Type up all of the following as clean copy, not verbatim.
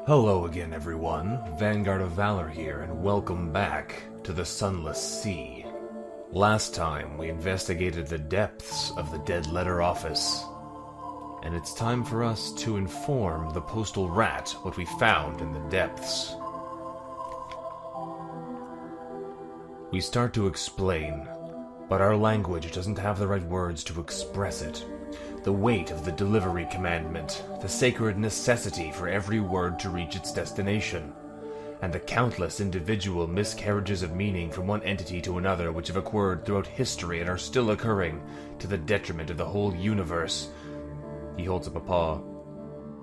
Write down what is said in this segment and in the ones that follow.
Hello again, everyone. VanguardOfValor here, and welcome back to the Sunless Sea. Last time, we investigated the depths of the Dead Letter Office, and it's time for us to inform the Postal Rat what we found in the depths. We start to explain, but our language doesn't have the right words to express it. The weight of the delivery commandment, the sacred necessity for every word to reach its destination, and the countless individual miscarriages of meaning from one entity to another which have occurred throughout history and are still occurring, to the detriment of the whole universe. He holds up a paw.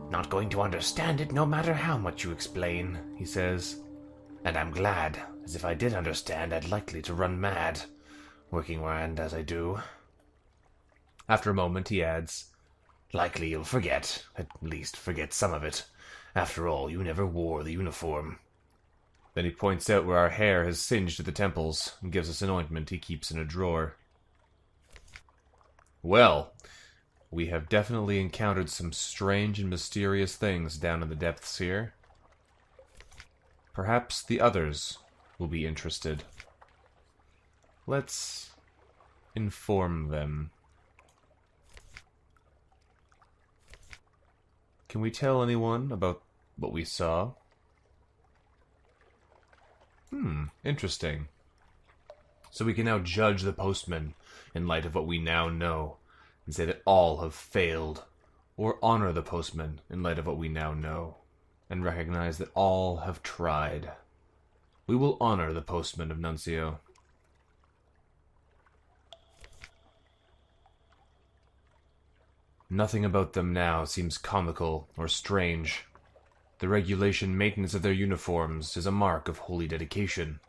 "Not going to understand it no matter how much you explain," he says. "And I'm glad, as if I did understand I'd likely to run mad, working around as I do." After a moment, he adds, "Likely you'll forget, at least forget some of it. After all, you never wore the uniform." Then he points out where our hair has singed at the temples, and gives us an ointment he keeps in a drawer. Well, we have definitely encountered some strange and mysterious things down in the depths here. Perhaps the others will be interested. Let's inform them. Can we tell anyone about what we saw? Interesting. So we can now judge the postman in light of what we now know, and say that all have failed, or honor the postman in light of what we now know, and recognize that all have tried. We will honor the postman of Nuncio. Nothing about them now seems comical or strange. The regulation maintenance of their uniforms is a mark of holy dedication.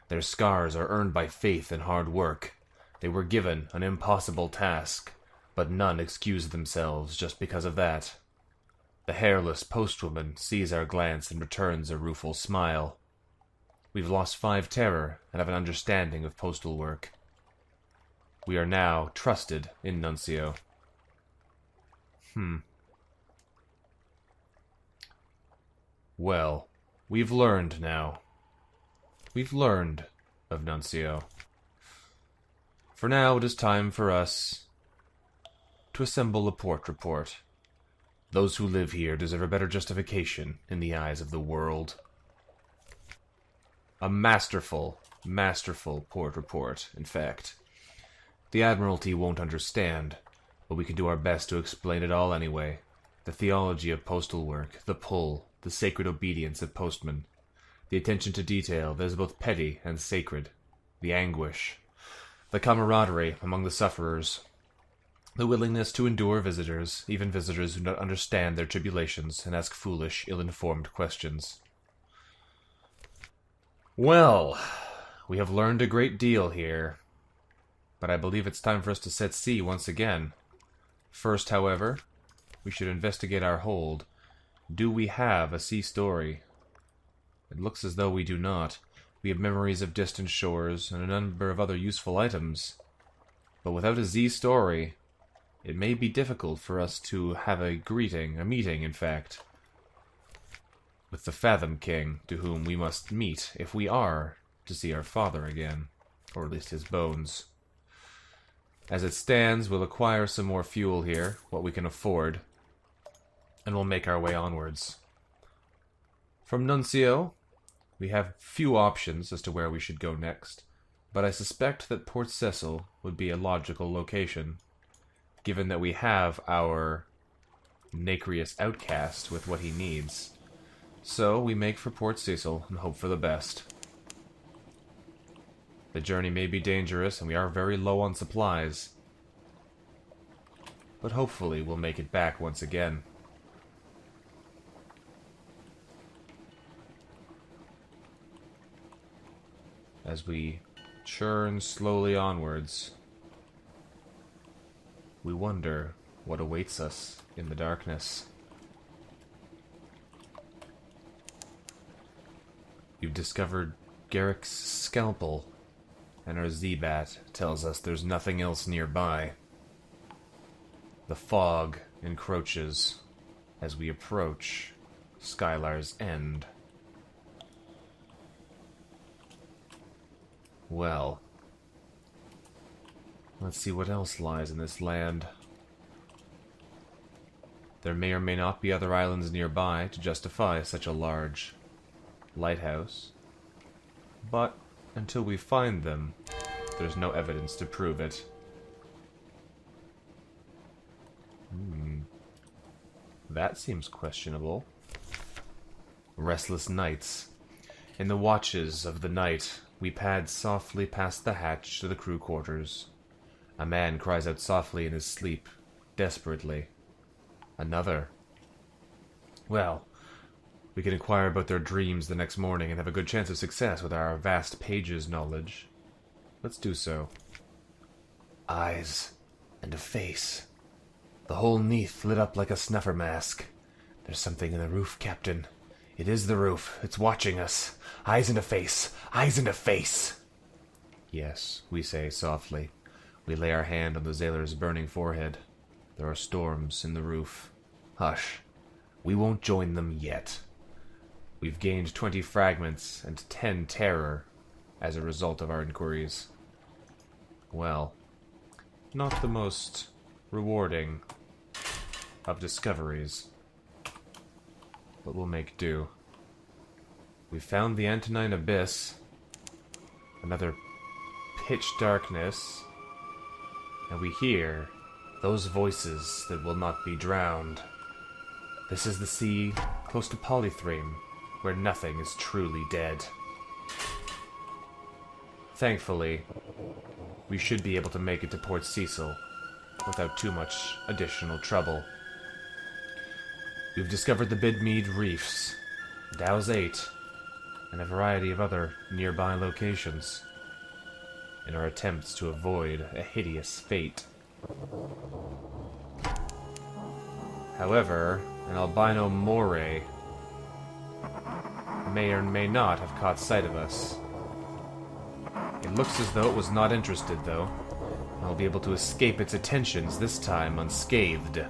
Their scars are earned by faith and hard work. They were given an impossible task, but none excuse themselves just because of that. The hairless postwoman sees our glance and returns a rueful smile. We've lost 5 terror and have an understanding of postal work. We are now trusted in Nuncio. Well, we've learned now. We've learned of Nuncio. For now, it is time for us to assemble a port report. Those who live here deserve a better justification in the eyes of the world. A masterful port report, in fact. The Admiralty won't understand, but we can do our best to explain it all anyway. The theology of postal work, the pull, the sacred obedience of postmen, the attention to detail that is both petty and sacred, the anguish, the camaraderie among the sufferers, the willingness to endure visitors, even visitors who do not understand their tribulations and ask foolish, ill-informed questions. Well, we have learned a great deal here, but I believe it's time for us to set sea once again. First, however, we should investigate our hold. Do we have a sea story? It looks as though we do not. We have memories of distant shores and a number of other useful items. But without a Z story, it may be difficult for us to have a meeting, in fact, with the Fathom King, to whom we must meet if we are to see our father again, or at least his bones. As it stands, we'll acquire some more fuel here, what we can afford, and we'll make our way onwards. From Nuncio, we have few options as to where we should go next, but I suspect that Port Cecil would be a logical location, given that we have our nacreous outcast with what he needs. So we make for Port Cecil and hope for the best. The journey may be dangerous, and we are very low on supplies, but hopefully we'll make it back once again. As we churn slowly onwards, we wonder what awaits us in the darkness. You've discovered Garrick's scalpel, and our Z-Bat tells us there's nothing else nearby. The fog encroaches as we approach Skylar's End. Well, let's see what else lies in this land. There may or may not be other islands nearby to justify such a large lighthouse, but until we find them, there's no evidence to prove it. That seems questionable. Restless nights. In the watches of the night, we pad softly past the hatch to the crew quarters. A man cries out softly in his sleep, desperately. Another. Well, we can inquire about their dreams the next morning and have a good chance of success with our vast pages knowledge. Let's do so. Eyes and a face. The whole neath lit up like a snuffer mask. There's something in the roof, Captain. It is the roof. It's watching us. Eyes and a face. Eyes and a face. Yes, we say softly. We lay our hand on the sailor's burning forehead. There are storms in the roof. Hush. We won't join them yet. We've gained 20 fragments and 10 terror as a result of our inquiries. Well, not the most rewarding of discoveries, but we'll make do. We found the Antonine Abyss, another pitch darkness, and we hear those voices that will not be drowned. This is the sea close to Polythreme, where nothing is truly dead. Thankfully, we should be able to make it to Port Cecil without too much additional trouble. We've discovered the Bidmead Reefs, Dow's 8, and a variety of other nearby locations in our attempts to avoid a hideous fate. However, an albino moray may or may not have caught sight of us. It looks as though it was not interested, though. I'll be able to escape its attentions, this time unscathed.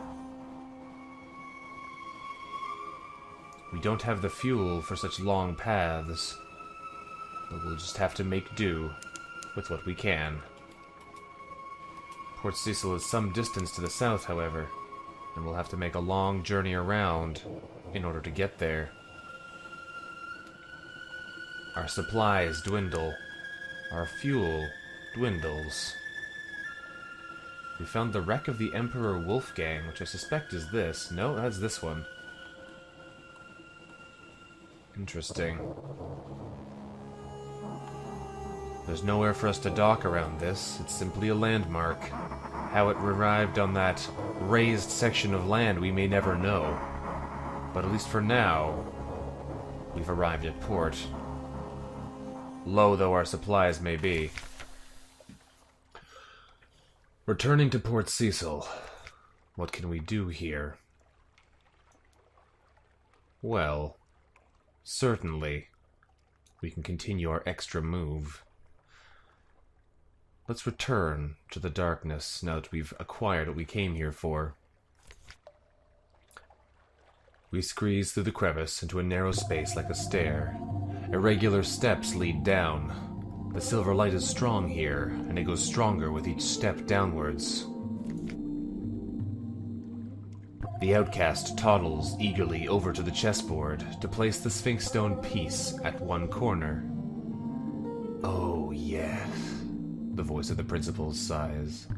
We don't have the fuel for such long paths, but we'll just have to make do with what we can. Port Cecil is some distance to the south, however, and we'll have to make a long journey around in order to get there. Our supplies dwindle. Our fuel dwindles. We found the wreck of the Emperor Wolfgang, which I suspect is this. No, that's this one. Interesting. There's nowhere for us to dock around this. It's simply a landmark. How it arrived on that raised section of land we may never know. But at least for now, we've arrived at port. Low though our supplies may be. Returning to Port Cecil, what can we do here? Well, certainly, we can continue our extra move. Let's return to the darkness now that we've acquired what we came here for. We squeeze through the crevice into a narrow space like a stair. Irregular steps lead down. The silver light is strong here, and it goes stronger with each step downwards. The outcast toddles eagerly over to the chessboard to place the Sphinx Stone piece at one corner. Oh, yes, the voice of the principal sighs.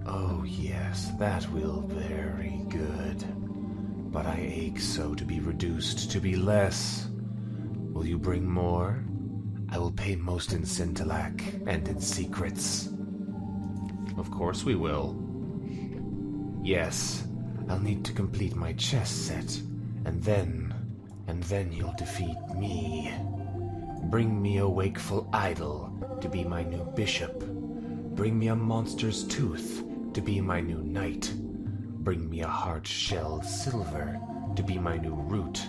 Oh, yes, that will be very good. But I ache so to be reduced to be less. Will you bring more? I will pay most in Scintillac and its secrets. Of course we will. Yes, I'll need to complete my chess set, and then you'll defeat me. Bring me a wakeful idol to be my new bishop. Bring me a monster's tooth to be my new knight. Bring me a hard-shelled silver to be my new root.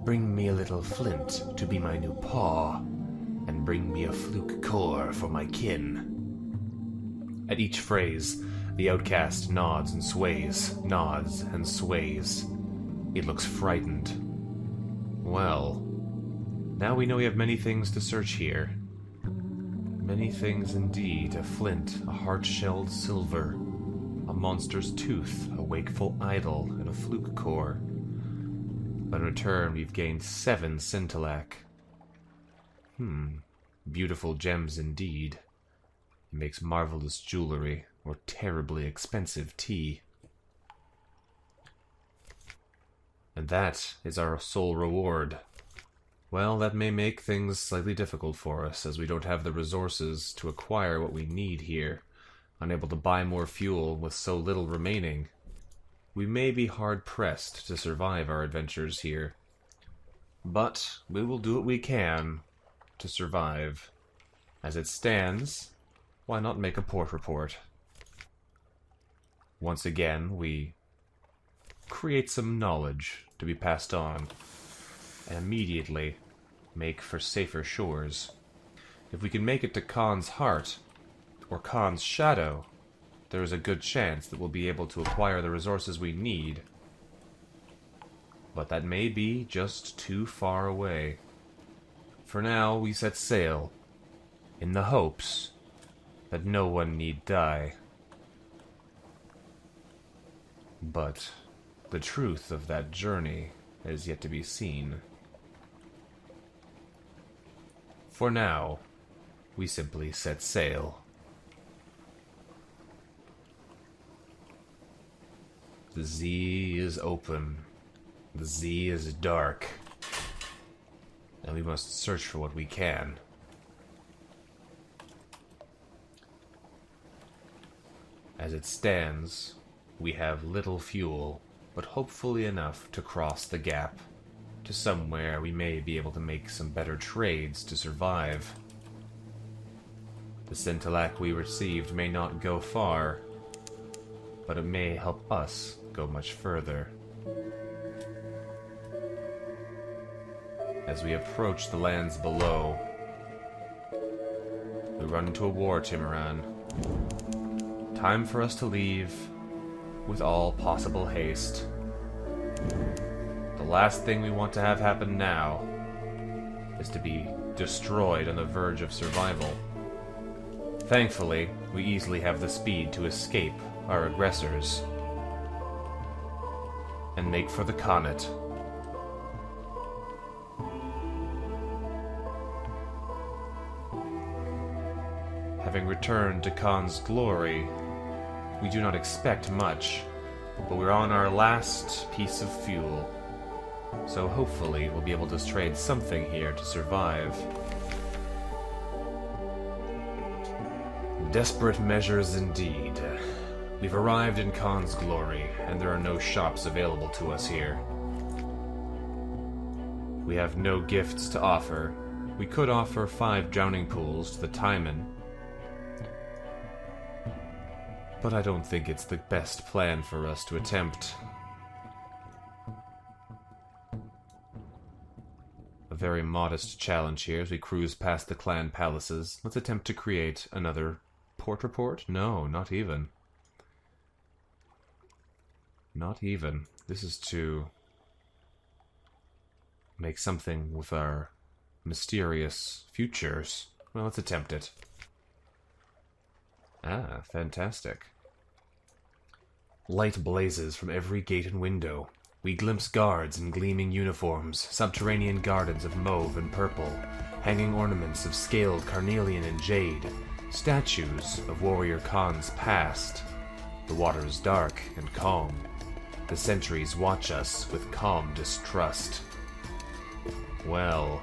Bring me a little flint to be my new paw. And bring me a fluke core for my kin. At each phrase, the outcast nods and sways, nods and sways. It looks frightened. Well, now we know we have many things to search here. Many things indeed. A flint, a hard-shelled silver, a monster's tooth, a wakeful idol, and a fluke core. But in return, we've gained 7 scintillac. Beautiful gems indeed. It makes marvelous jewelry, or terribly expensive tea. And that is our sole reward. Well, that may make things slightly difficult for us, as we don't have the resources to acquire what we need here, unable to buy more fuel with so little remaining. We may be hard-pressed to survive our adventures here, but we will do what we can to survive. As it stands, why not make a port report? Once again, we create some knowledge to be passed on, and immediately make for safer shores. If we can make it to Khan's Heart, or Khan's Shadow, there is a good chance that we'll be able to acquire the resources we need. But that may be just too far away. For now, we set sail, in the hopes that no one need die. But the truth of that journey is yet to be seen. For now, we simply set sail. The Z is open. The Z is dark. And we must search for what we can. As it stands, we have little fuel, but hopefully enough to cross the gap to somewhere we may be able to make some better trades to survive. The scintillac we received may not go far, but it may help us go much further. As we approach the lands below, we run into a war, Timiran. Time for us to leave with all possible haste. The last thing we want to have happen now is to be destroyed on the verge of survival. Thankfully, we easily have the speed to escape our aggressors and make for the Khanate. Having returned to Khan's glory, we do not expect much, but we're on our last piece of fuel, so hopefully we'll be able to trade something here to survive. Desperate measures indeed. We've arrived in Khan's glory, and there are no shops available to us here. We have no gifts to offer. We could offer 5 drowning pools to the Timon, but I don't think it's the best plan for us to attempt. A very modest challenge here as we cruise past the clan palaces. Let's attempt to create another port report? No, not even. Not even. This is to make something with our mysterious futures. Well, let's attempt it. Ah, fantastic. Light blazes from every gate and window. We glimpse guards in gleaming uniforms, subterranean gardens of mauve and purple, hanging ornaments of scaled carnelian and jade, statues of warrior Khan's past. The water is dark and calm. The sentries watch us with calm distrust. Well,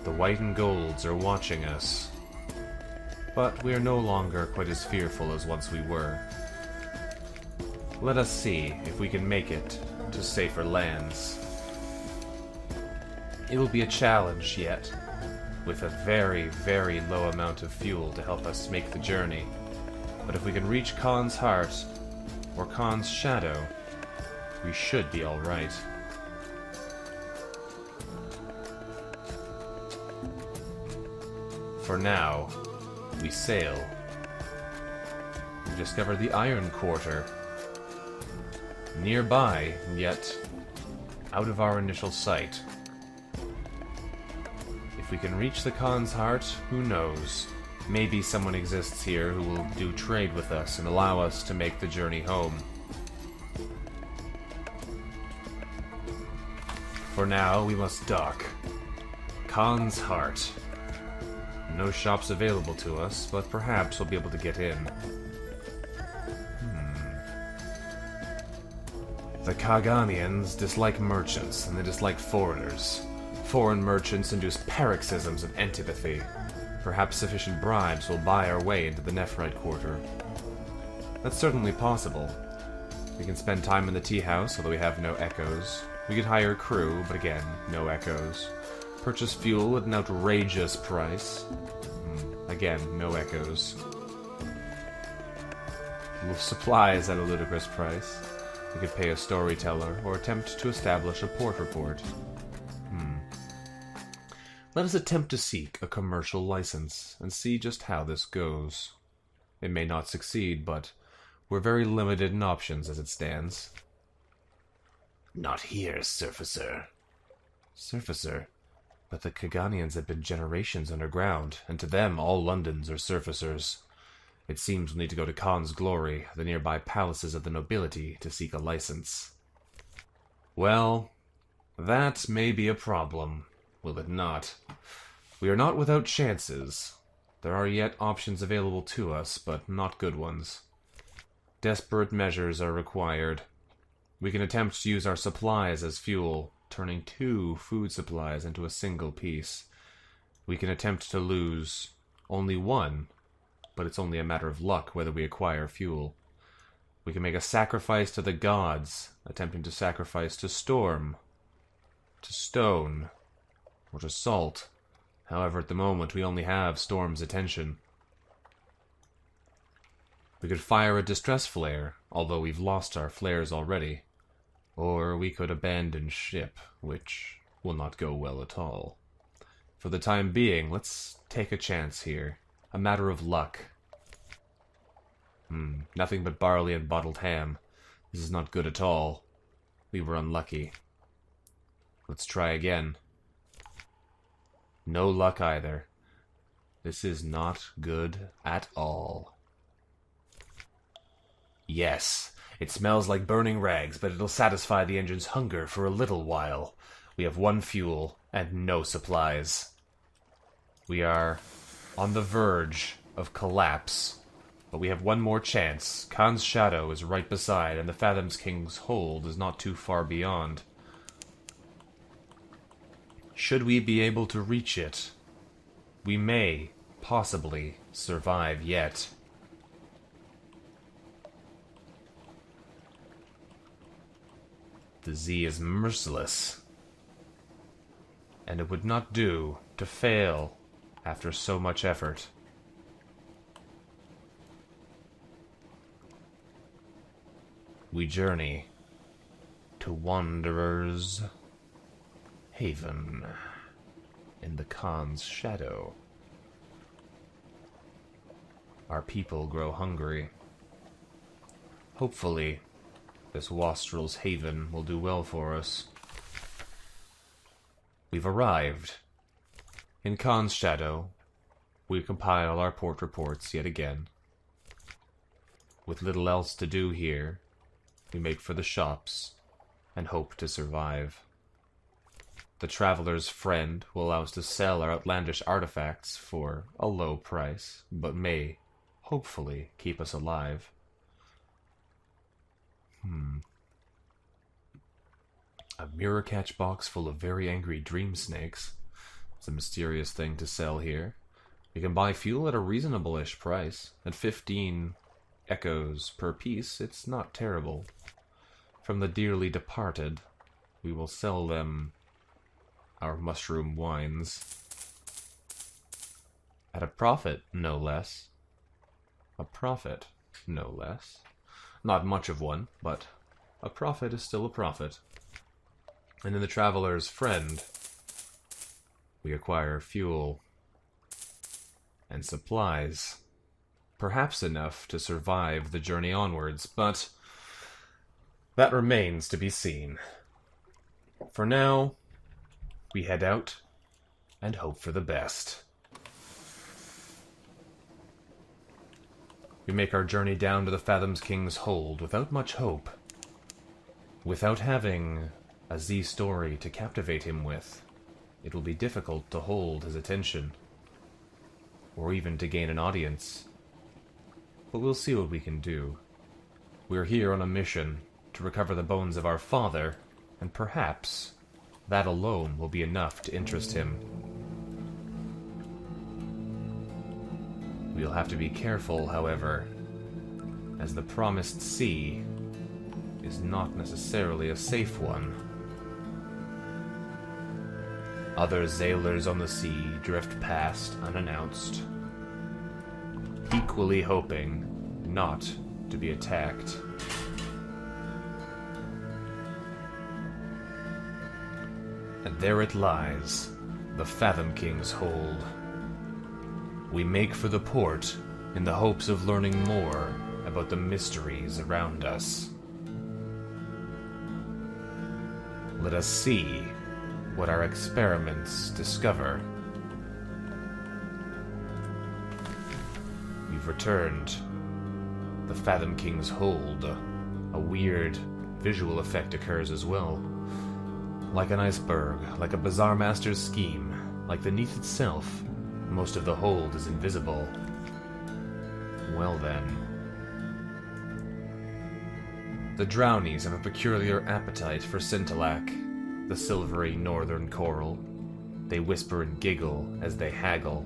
the white and golds are watching us, but we are no longer quite as fearful as once we were. Let us see if we can make it to safer lands. It will be a challenge yet, with a very, very low amount of fuel to help us make the journey. But if we can reach Khan's Heart, or Khan's Shadow, we should be alright. For now, we sail. We discover the Iron Quarter. Nearby, yet out of our initial sight. If we can reach the Khan's heart, who knows? Maybe someone exists here who will do trade with us and allow us to make the journey home. For now, we must dock. Khan's heart. No shops available to us, but perhaps we'll be able to get in. The Kaganians dislike merchants, and they dislike foreigners. Foreign merchants induce paroxysms of antipathy. Perhaps sufficient bribes will buy our way into the Nephrite quarter. That's certainly possible. We can spend time in the tea house, although we have no echoes. We could hire a crew, but again, no echoes. Purchase fuel at an outrageous price. Again, no echoes. Supplies at a ludicrous price. We could pay a storyteller, or attempt to establish a port report. Let us attempt to seek a commercial license, and see just how this goes. It may not succeed, but we're very limited in options as it stands. Not here, Surfacer. Surfacer? But the Kaganians have been generations underground, and to them all Londons are surfacers. It seems we'll need to go to Khan's Glory, the nearby palaces of the nobility, to seek a license. Well, that may be a problem, will it not? We are not without chances. There are yet options available to us, but not good ones. Desperate measures are required. We can attempt to use our supplies as fuel, turning 2 food supplies into a single piece. We can attempt to lose only 1, but it's only a matter of luck whether we acquire fuel. We can make a sacrifice to the gods, attempting to sacrifice to storm, to stone, or to salt. However, at the moment we only have storm's attention. We could fire a distress flare, although we've lost our flares already. Or we could abandon ship, which will not go well at all. For the time being, let's take a chance here. A matter of luck. Nothing but barley and bottled ham. This is not good at all. We were unlucky. Let's try again. No luck either. This is not good at all. Yes, it smells like burning rags, but it'll satisfy the engine's hunger for a little while. We have 1 fuel and no supplies. We are on the verge of collapse, but we have 1 more chance. Khan's shadow is right beside, and the Fathom's King's hold is not too far beyond. Should we be able to reach it, we may possibly survive yet. The Z is merciless, and it would not do to fail after so much effort. We journey to Wanderer's Haven in the Khan's shadow. Our people grow hungry. Hopefully, this Wastrel's Haven will do well for us. We've arrived. In Khan's shadow, we compile our port reports yet again. With little else to do here, we make for the shops and hope to survive. The Traveler's Friend will allow us to sell our outlandish artifacts for a low price, but may, hopefully, keep us alive. A mirror catch box full of very angry dream snakes. It's a mysterious thing to sell here. We can buy fuel at a reasonable-ish price. At 15 echoes per piece, it's not terrible. From the dearly departed, we will sell them our mushroom wines. At a profit, no less. A profit, no less. Not much of one, but a profit is still a profit. And in the Traveler's Friend, we acquire fuel and supplies. Perhaps enough to survive the journey onwards, but that remains to be seen. For now, we head out and hope for the best. We make our journey down to the Fathom King's hold without much hope. Without having a Z story to captivate him with, it will be difficult to hold his attention, or even to gain an audience. But we'll see what we can do. We're here on a mission to recover the bones of our father, and perhaps that alone will be enough to interest him. We'll have to be careful, however, as the Promised Sea is not necessarily a safe one. Other sailors on the sea drift past unannounced, equally hoping not to be attacked. And there it lies, the Fathom King's hold. We make for the port in the hopes of learning more about the mysteries around us. Let us see what our experiments discover. We've returned. The Fathom King's hold. A weird visual effect occurs as well. Like an iceberg, like a Bazaar Master's scheme, like the Neath itself, most of the hold is invisible. Well then. The Drownies have a peculiar appetite for Scintillac, the silvery northern coral. They whisper and giggle as they haggle.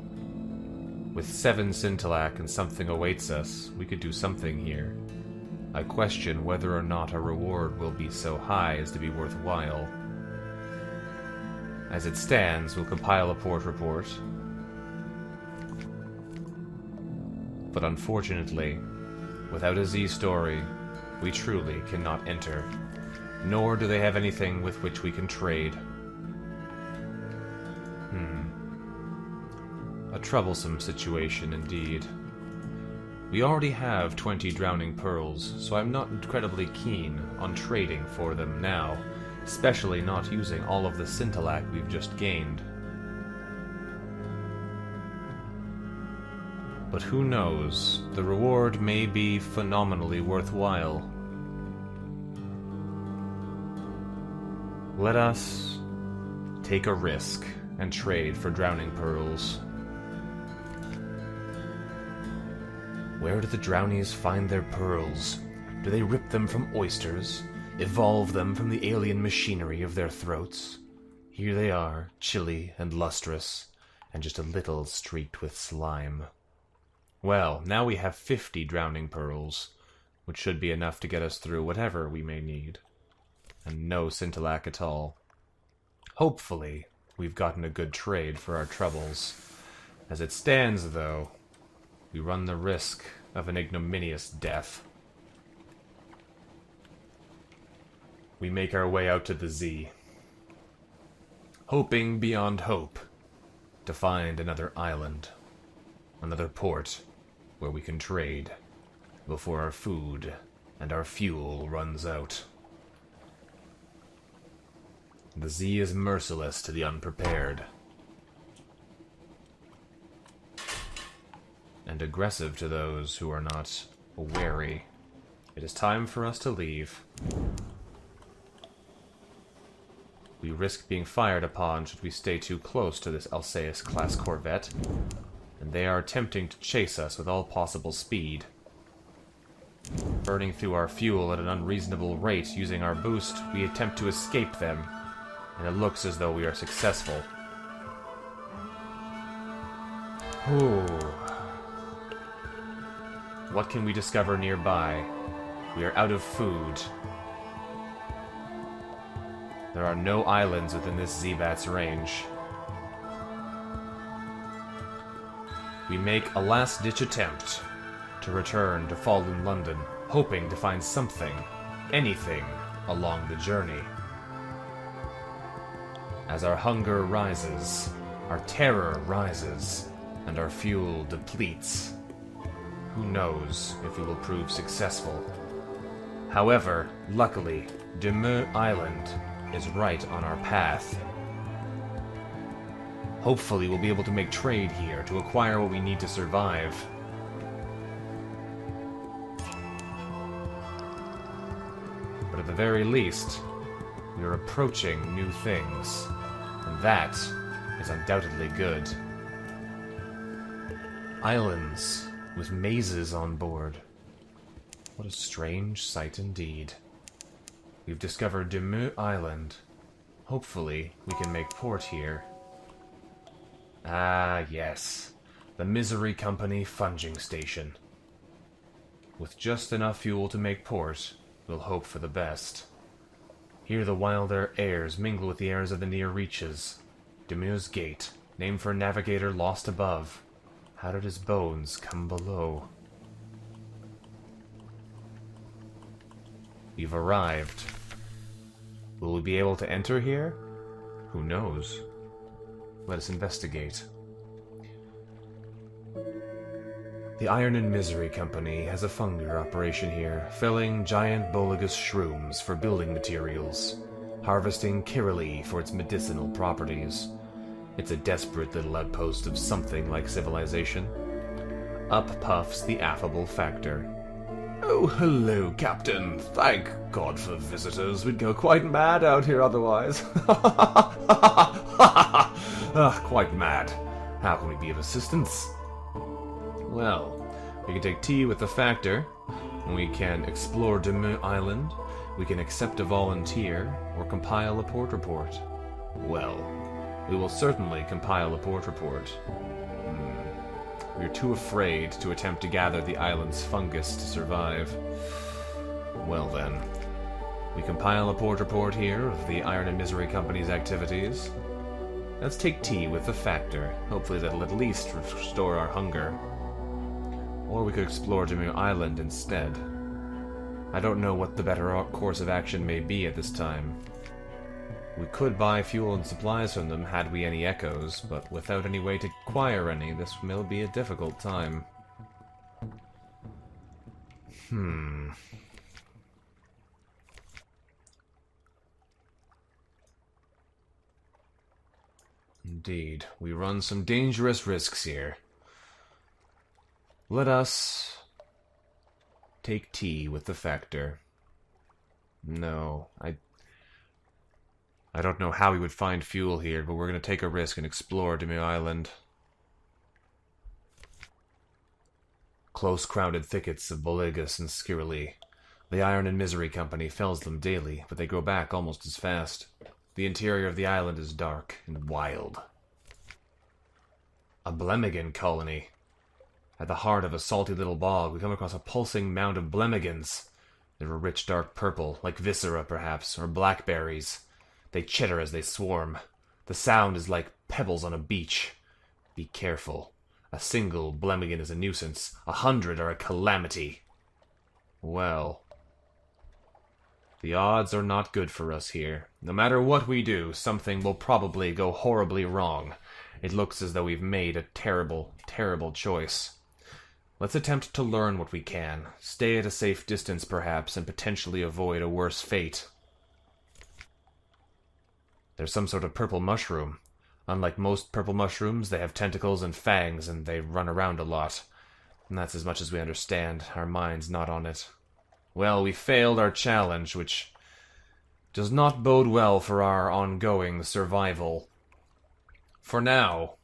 With 7 Scintillac and something awaits us, we could do something here. I question whether or not our reward will be so high as to be worthwhile. As it stands, we'll compile a port report. But unfortunately, without a Z story, we truly cannot enter. Nor do they have anything with which we can trade. A troublesome situation indeed. We already have 20 drowning pearls, so I'm not incredibly keen on trading for them now, especially not using all of the Scintillac we've just gained. But who knows, the reward may be phenomenally worthwhile. Let us take a risk and trade for drowning pearls. Where do the Drownies find their pearls? Do they rip them from oysters? Evolve them from the alien machinery of their throats? Here they are, chilly and lustrous, and just a little streaked with slime. Well, now we have 50 drowning pearls, which should be enough to get us through whatever we may need. And no Scintillac at all. Hopefully, we've gotten a good trade for our troubles. As it stands, though, we run the risk of an ignominious death. We make our way out to the Z, hoping beyond hope to find another island, another port where we can trade before our food and our fuel runs out. The Z is merciless to the unprepared, and aggressive to those who are not wary. It is time for us to leave. We risk being fired upon should we stay too close to this Alcaeus-class corvette, and they are attempting to chase us with all possible speed. Burning through our fuel at an unreasonable rate using our boost, we attempt to escape them, and it looks as though we are successful. Ooh. What can we discover nearby? We are out of food. There are no islands within this Z-Bat's range. We make a last-ditch attempt to return to Fallen London, hoping to find something, anything, along the journey. As our hunger rises, our terror rises, and our fuel depletes, who knows if we will prove successful. However, luckily, Demur Island is right on our path. Hopefully we'll be able to make trade here to acquire what we need to survive. But at the very least, we are approaching new things, and that is undoubtedly good. Islands with mazes on board. What a strange sight indeed. We've discovered Demur Island. Hopefully, we can make port here. Ah, yes. The Misery Company funging station. With just enough fuel to make port, we'll hope for the best. Here the wilder airs mingle with the airs of the near reaches. Demur's Gate, named for a navigator lost above. How did his bones come below? We've arrived. Will we be able to enter here? Who knows? Let us investigate. The Iron and Misery Company has a fungal operation here, felling giant bolagous shrooms for building materials, harvesting Kirili for its medicinal properties. It's a desperate little outpost of something like civilization. Up puffs the affable Factor. Oh, hello, Captain. Thank God for visitors. We'd go quite mad out here otherwise. Quite mad. How can we be of assistance? Well, we can take tea with the Factor. We can explore Demur Island. We can accept a volunteer, or compile a port report. Well, we will certainly compile a port report. We are too afraid to attempt to gather the island's fungus to survive. Well then, we compile a port report here of the Iron and Misery Company's activities. Let's take tea with the Factor. Hopefully that'll at least restore our hunger. Or we could explore Demur Island instead. I don't know what the better course of action may be at this time. We could buy fuel and supplies from them had we any echoes, but without any way to acquire any, this will be a difficult time. Indeed, we run some dangerous risks here. Let us take tea with the Factor. No, I don't know how we would find fuel here, but we're going to take a risk and explore Umi Island. Close crowded thickets of Boligas and Skirili. The Iron and Misery Company fells them daily, but they grow back almost as fast. The interior of the island is dark and wild. A Blemigan colony. At the heart of a salty little bog, we come across a pulsing mound of Blemigans. They're a rich dark purple, like viscera perhaps, or blackberries. They chitter as they swarm. The sound is like pebbles on a beach. Be careful. A single Blemigan is a nuisance. 100 are a calamity. Well, the odds are not good for us here. No matter what we do, something will probably go horribly wrong. It looks as though we've made a terrible, terrible choice. Let's attempt to learn what we can. Stay at a safe distance, perhaps, and potentially avoid a worse fate. There's some sort of purple mushroom. Unlike most purple mushrooms, they have tentacles and fangs, and they run around a lot. And that's as much as we understand. Our mind's not on it. Well, we failed our challenge, which does not bode well for our ongoing survival. For now,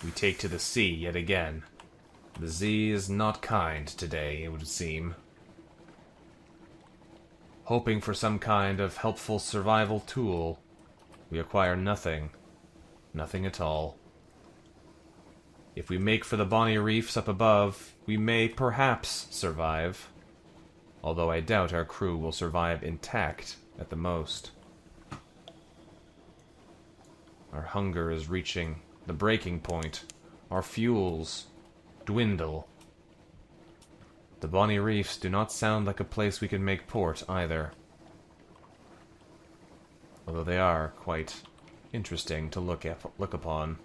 we take to the sea yet again. The sea is not kind today, it would seem. Hoping for some kind of helpful survival tool, we acquire nothing. Nothing at all. If we make for the bonny reefs up above, we may perhaps survive. Although I doubt our crew will survive intact at the most. Our hunger is reaching the breaking point. Our fuels dwindle. The bonny reefs do not sound like a place we can make port either. Although they are quite interesting to look upon.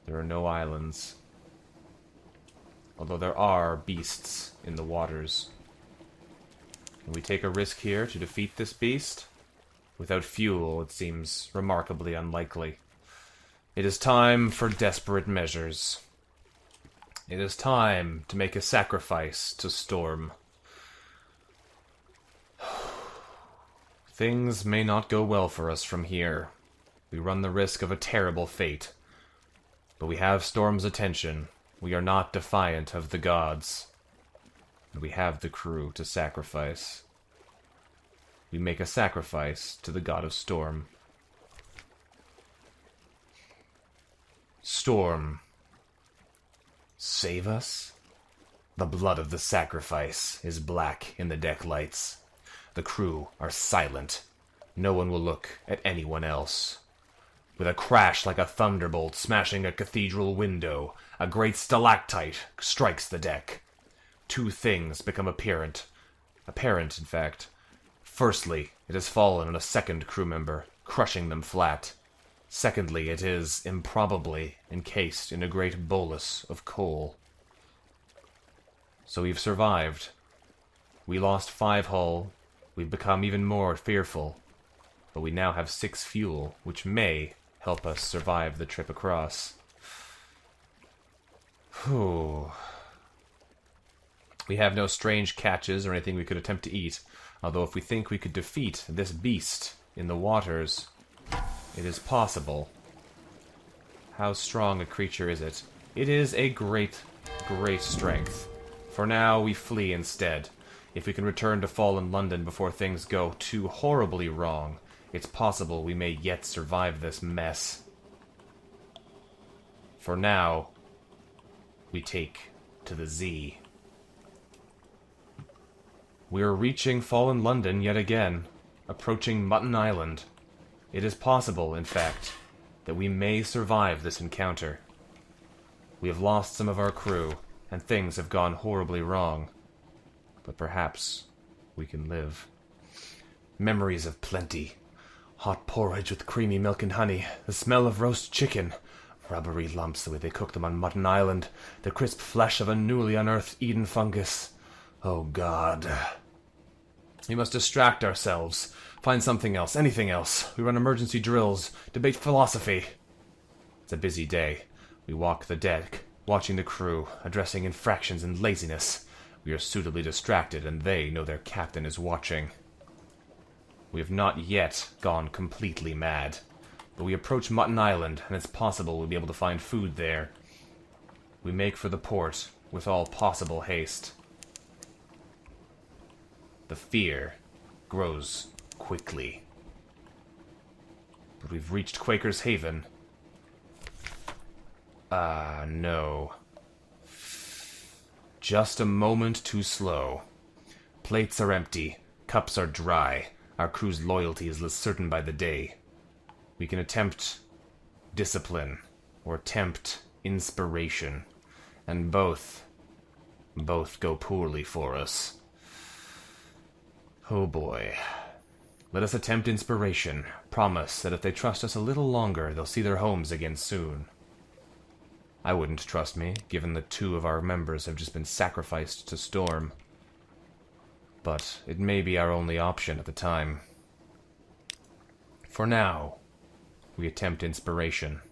There are no islands. Although there are beasts in the waters. And we take a risk here to defeat this beast. Without fuel, it seems remarkably unlikely. It is time for desperate measures. It is time to make a sacrifice to Storm. Things may not go well for us from here. We run the risk of a terrible fate. But we have Storm's attention. We are not defiant of the gods. And we have the crew to sacrifice. We make a sacrifice to the god of Storm. Storm, save us? The blood of the sacrifice is black in the deck lights. The crew are silent. No one will look at anyone else. With a crash like a thunderbolt smashing a cathedral window, a great stalactite strikes the deck. Two things become apparent. Apparent, in fact. Firstly, it has fallen on a second crew member, crushing them flat. Secondly, it is, improbably, encased in a great bolus of coal. So we've survived. We lost 5 hull. We've become even more fearful. But we now have 6 fuel, which may help us survive the trip across. Whew. We have no strange catches or anything we could attempt to eat, although if we think we could defeat this beast in the waters, it is possible. How strong a creature is it? It is a great, great strength. For now, we flee instead. If we can return to Fallen London before things go too horribly wrong, it's possible we may yet survive this mess. For now, we take to the Z. We are reaching Fallen London yet again, approaching Mutton Island. It is possible, in fact, that we may survive this encounter. We have lost some of our crew, and things have gone horribly wrong. But perhaps we can live. Memories of plenty. Hot porridge with creamy milk and honey, the smell of roast chicken, rubbery lumps the way they cook them on Mutton Island, the crisp flesh of a newly unearthed Eden fungus. Oh God. We must distract ourselves, find something else, anything else. We run emergency drills, debate philosophy. It's a busy day. We walk the deck, watching the crew, addressing infractions and laziness. We are suitably distracted, and they know their captain is watching. We have not yet gone completely mad, but we approach Mutton Island, and it's possible we'll be able to find food there. We make for the port, with all possible haste. The fear grows quickly. But we've reached Quakers Haven. No. Just a moment too slow. Plates are empty, cups are dry. Our crew's loyalty is less certain by the day. We can attempt discipline, or tempt inspiration, and both go poorly for us. Oh boy. Let us attempt inspiration. Promise that if they trust us a little longer, they'll see their homes again soon. I wouldn't trust me, given that 2 of our members have just been sacrificed to Storm. But it may be our only option at the time. For now, we attempt inspiration.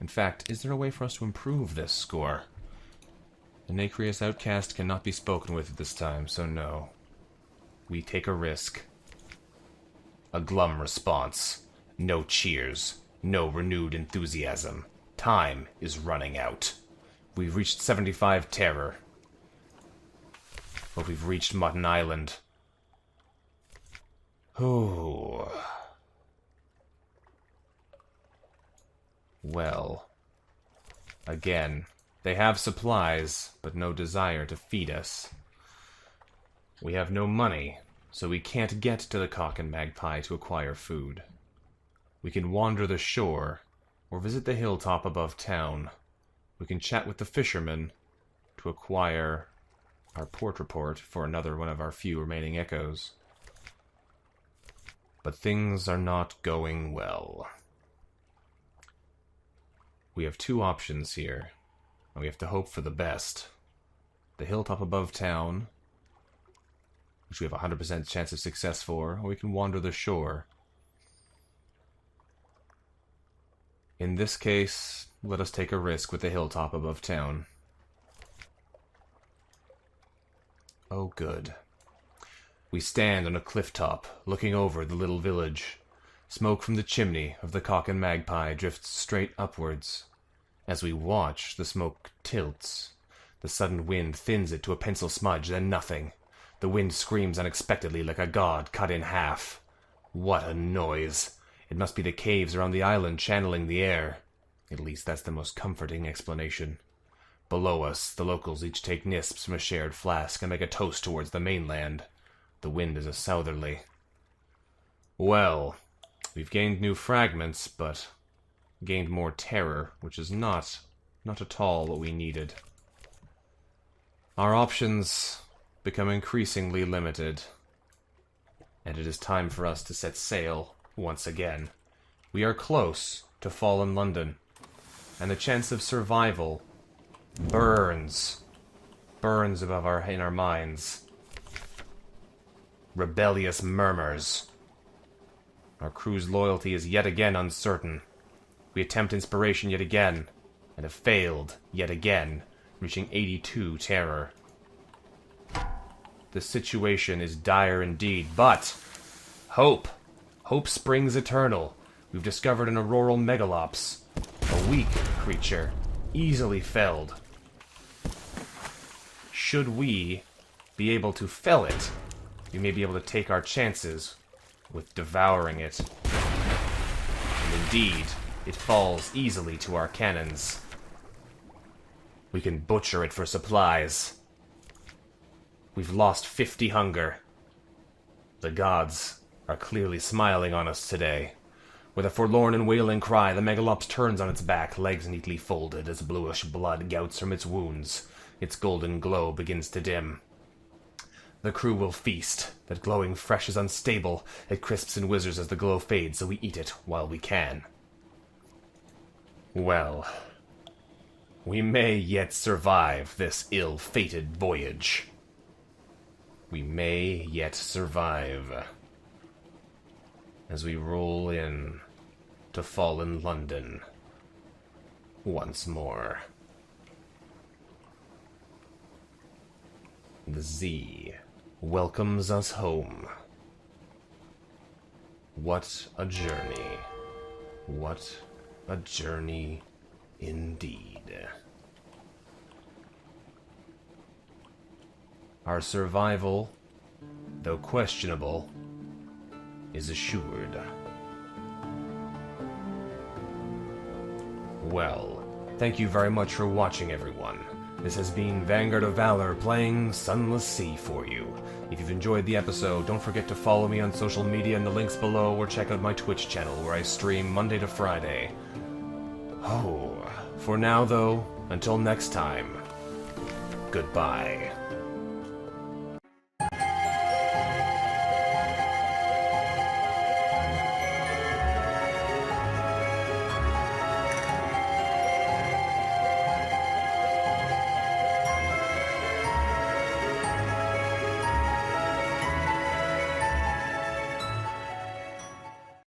In fact, is there a way for us to improve this score? The nacreous outcast cannot be spoken with at this time, so no. We take a risk. A glum response. No cheers. No renewed enthusiasm. Time is running out. We've reached 75 terror. But we've reached Mutton Island. Oh. Well. Again, they have supplies, but no desire to feed us. We have no money, so we can't get to the Cock and Magpie to acquire food. We can wander the shore, or visit the hilltop above town. We can chat with the fishermen to acquire our port report for another one of our few remaining echoes. But things are not going well. We have 2 options here, and we have to hope for the best. The hilltop above town, which we have a 100% chance of success for, or we can wander the shore. In this case, let us take a risk with the hilltop above town. Oh, good. We stand on a cliff top, looking over the little village. Smoke from the chimney of the Cock and Magpie drifts straight upwards. As we watch, the smoke tilts. The sudden wind thins it to a pencil smudge, then nothing. The wind screams unexpectedly like a god cut in half. What a noise! It must be the caves around the island channeling the air. At least that's the most comforting explanation. Below us, the locals each take nisps from a shared flask and make a toast towards the mainland. The wind is a southerly. Well, we've gained new fragments, but gained more terror, which is not at all what we needed. Our options become increasingly limited, and it is time for us to set sail once again. We are close to fallen London, and the chance of survival burns above in our minds. Rebellious murmurs. Our crew's loyalty is yet again uncertain. We attempt inspiration yet again, and have failed yet again, reaching 82 terror. The situation is dire indeed, but hope! Hope springs eternal. We've discovered an auroral megalops, a weak creature, easily felled. Should we be able to fell it, we may be able to take our chances with devouring it. And indeed, it falls easily to our cannons. We can butcher it for supplies. We've lost 50 hunger. The gods are clearly smiling on us today. With a forlorn and wailing cry, the megalops turns on its back, legs neatly folded, as bluish blood gouts from its wounds. Its golden glow begins to dim. The crew will feast. That glowing flesh is unstable. It crisps and whizzes as the glow fades, so we eat it while we can. Well, we may yet survive this ill-fated voyage. We may yet survive as we roll in to fallen London once more. The Z welcomes us home. What a journey. What a journey indeed. Our survival, though questionable, is assured. Well, thank you very much for watching, everyone. This has been Vanguard of Valor playing Sunless Sea for you. If you've enjoyed the episode, don't forget to follow me on social media in the links below, or check out my Twitch channel where I stream Monday to Friday. Oh, for now though, until next time, goodbye.